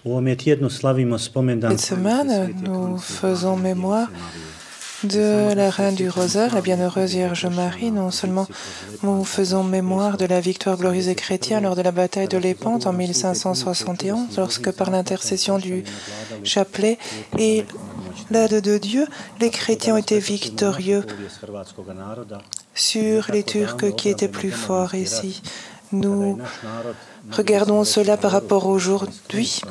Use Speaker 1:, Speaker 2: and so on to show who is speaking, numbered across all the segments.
Speaker 1: Cette semaine, nous faisons mémoire de la Reine du Rosaire, la Bienheureuse Vierge Marie. Non seulement nous faisons mémoire de la victoire glorieuse des chrétiens lors de la bataille de Lépante en 1571, lorsque par l'intercession du chapelet et l'aide de Dieu, les chrétiens ont été victorieux sur les Turcs qui étaient plus forts ici. Nous regardons cela par rapport à aujourd'hui,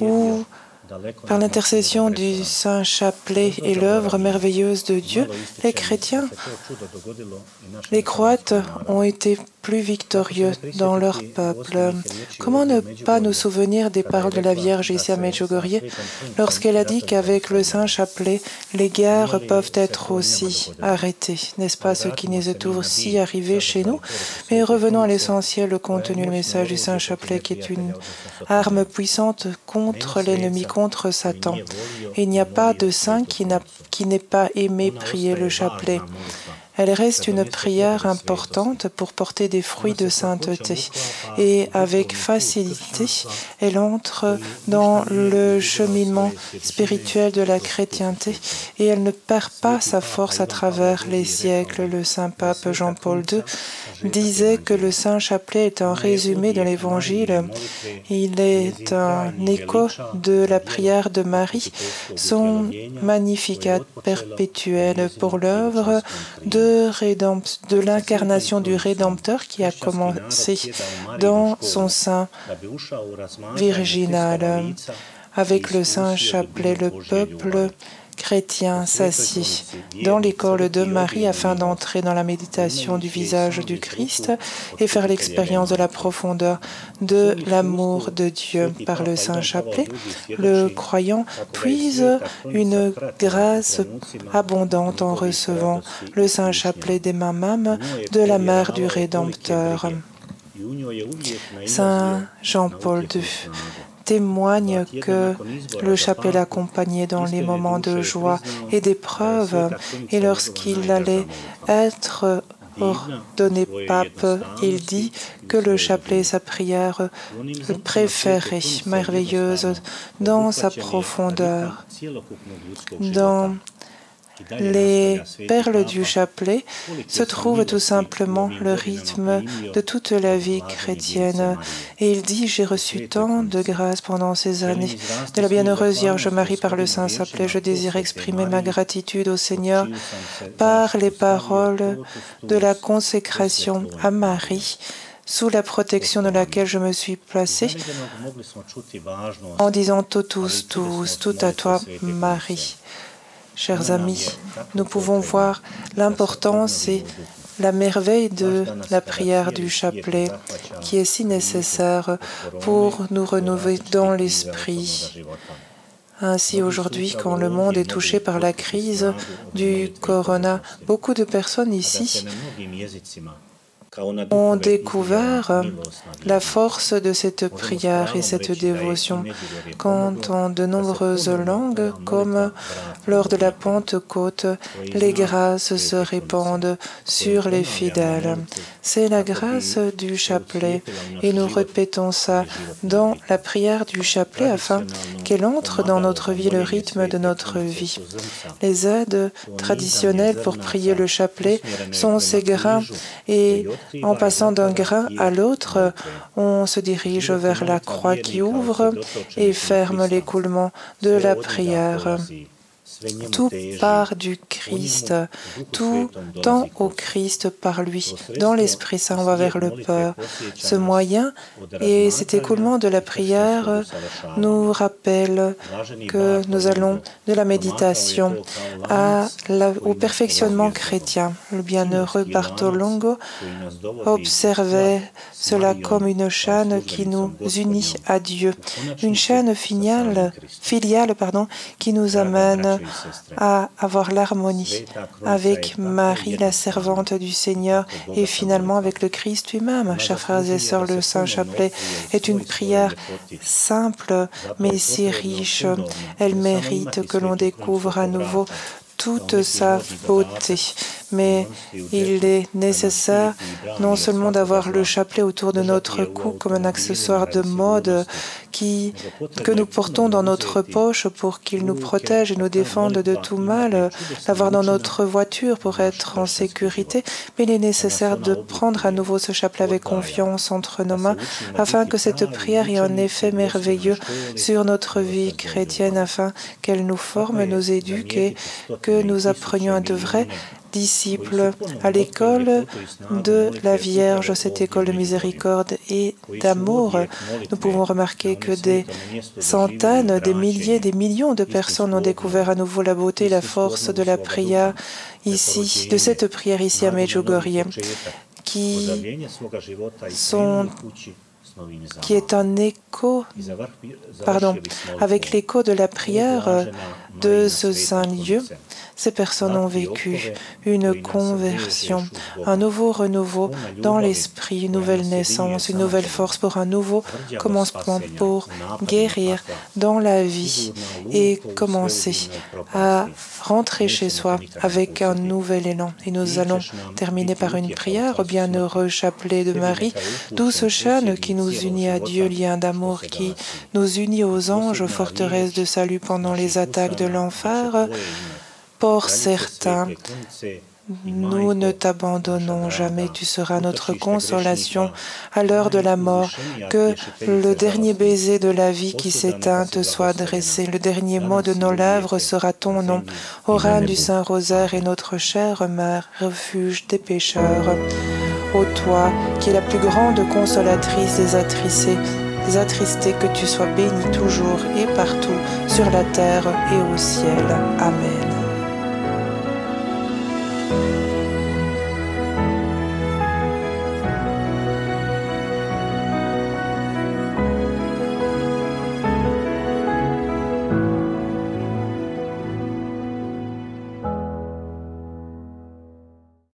Speaker 1: où par l'intercession du Saint Chapelet et l'œuvre merveilleuse de Dieu, les chrétiens, les Croates ont été plus victorieux dans leur peuple. Comment ne pas nous souvenir des paroles de la Vierge ici à Medjugorje lorsqu'elle a dit qu'avec le Saint Chapelet, les guerres peuvent être aussi arrêtées. N'est-ce pas ce qui nous est aussi arrivé chez nous? Mais revenons à l'essentiel, le contenu, le message du Saint Chapelet qui est une arme puissante contre l'ennemi, contre Satan. Et il n'y a pas de saint qui n'ait pas aimé prier le chapelet. Elle reste une prière importante pour porter des fruits de sainteté. Et avec facilité, elle entre dans le cheminement spirituel de la chrétienté et elle ne perd pas sa force à travers les siècles. Le saint pape Jean-Paul II disait que le Saint Chapelet est un résumé de l'Évangile. Il est un écho de la prière de Marie, son Magnificat perpétuel pour l'œuvre de l'incarnation du Rédempteur qui a commencé dans son sein virginal. Avec le Saint Chapelet, le peuple chrétien s'assied dans l'école de Marie afin d'entrer dans la méditation du visage du Christ et faire l'expérience de la profondeur de l'amour de Dieu. Par le Saint Chapelet, le croyant puise une grâce abondante en recevant le Saint Chapelet des mains mêmes de la Mère du Rédempteur. Saint Jean-Paul II témoigne que le chapelet l'accompagnait dans les moments de joie et d'épreuve, et lorsqu'il allait être ordonné pape, il dit que le chapelet est sa prière préférée, merveilleuse, dans sa profondeur. Dans les perles du chapelet se trouve tout simplement le rythme de toute la vie chrétienne. Et il dit, j'ai reçu tant de grâce pendant ces années de la Bienheureuse Vierge Marie par le Saint Chapelet. Je désire exprimer ma gratitude au Seigneur par les paroles de la consécration à Marie, sous la protection de laquelle je me suis placée, en disant Totus tuus, tout à toi, Marie. Chers amis, nous pouvons voir l'importance et la merveille de la prière du chapelet qui est si nécessaire pour nous renouveler dans l'esprit. Ainsi, aujourd'hui, quand le monde est touché par la crise du corona, beaucoup de personnes ici ont découvert la force de cette prière et cette dévotion quand en de nombreuses langues, comme lors de la Pentecôte, les grâces se répandent sur les fidèles. C'est la grâce du chapelet et nous répétons ça dans la prière du chapelet afin qu'elle entre dans notre vie, le rythme de notre vie. Les aides traditionnelles pour prier le chapelet sont ces grains et en passant d'un grain à l'autre, on se dirige vers la croix qui ouvre et ferme l'écoulement de la prière. Tout part du Christ, tout tend au Christ par lui. Dans l'Esprit Saint, on va vers le Père. Ce moyen et cet écoulement de la prière nous rappelle que nous allons de la méditation au perfectionnement chrétien. Le bienheureux Bartolongo observait cela comme une chaîne qui nous unit à Dieu, une chaîne filiale qui nous amène à avoir l'harmonie avec Marie, la servante du Seigneur, et finalement avec le Christ lui-même. Chers frères et sœurs, le Saint Chapelet est une prière simple, mais si riche. Elle mérite que l'on découvre à nouveau toute sa beauté. Mais il est nécessaire non seulement d'avoir le chapelet autour de notre cou comme un accessoire de mode que nous portons dans notre poche pour qu'il nous protège et nous défende de tout mal, l'avoir dans notre voiture pour être en sécurité, mais il est nécessaire de prendre à nouveau ce chapelet avec confiance entre nos mains afin que cette prière ait un effet merveilleux sur notre vie chrétienne, afin qu'elle nous forme, nous éduque et que nous apprenions à de vrais disciples à l'école de la Vierge, cette école de miséricorde et d'amour. Nous pouvons remarquer que des centaines, des milliers, des millions de personnes ont découvert à nouveau la beauté et la force de la prière ici, de cette prière ici à Medjugorje, qui est un écho, avec l'écho de la prière de ce saint lieu. Ces personnes ont vécu une conversion, un nouveau renouveau dans l'esprit, une nouvelle naissance, une nouvelle force pour un nouveau commencement, pour guérir dans la vie et commencer à rentrer chez soi avec un nouvel élan. Et nous allons terminer par une prière au bienheureux chapelet de Marie, douce chaîne qui nous unit à Dieu, lien d'amour qui nous unit aux anges, forteresse de salut pendant les attaques de l'enfer. Port certain, nous ne t'abandonnons jamais, tu seras notre consolation à l'heure de la mort. Que le dernier baiser de la vie qui s'éteint te soit adressé, le dernier mot de nos lèvres sera ton nom. Ô reine du Saint-Rosaire et notre chère mère, refuge des pécheurs. Ô toi, qui es la plus grande consolatrice des attristés, que tu sois bénie toujours et partout, sur la terre et au ciel. Amen.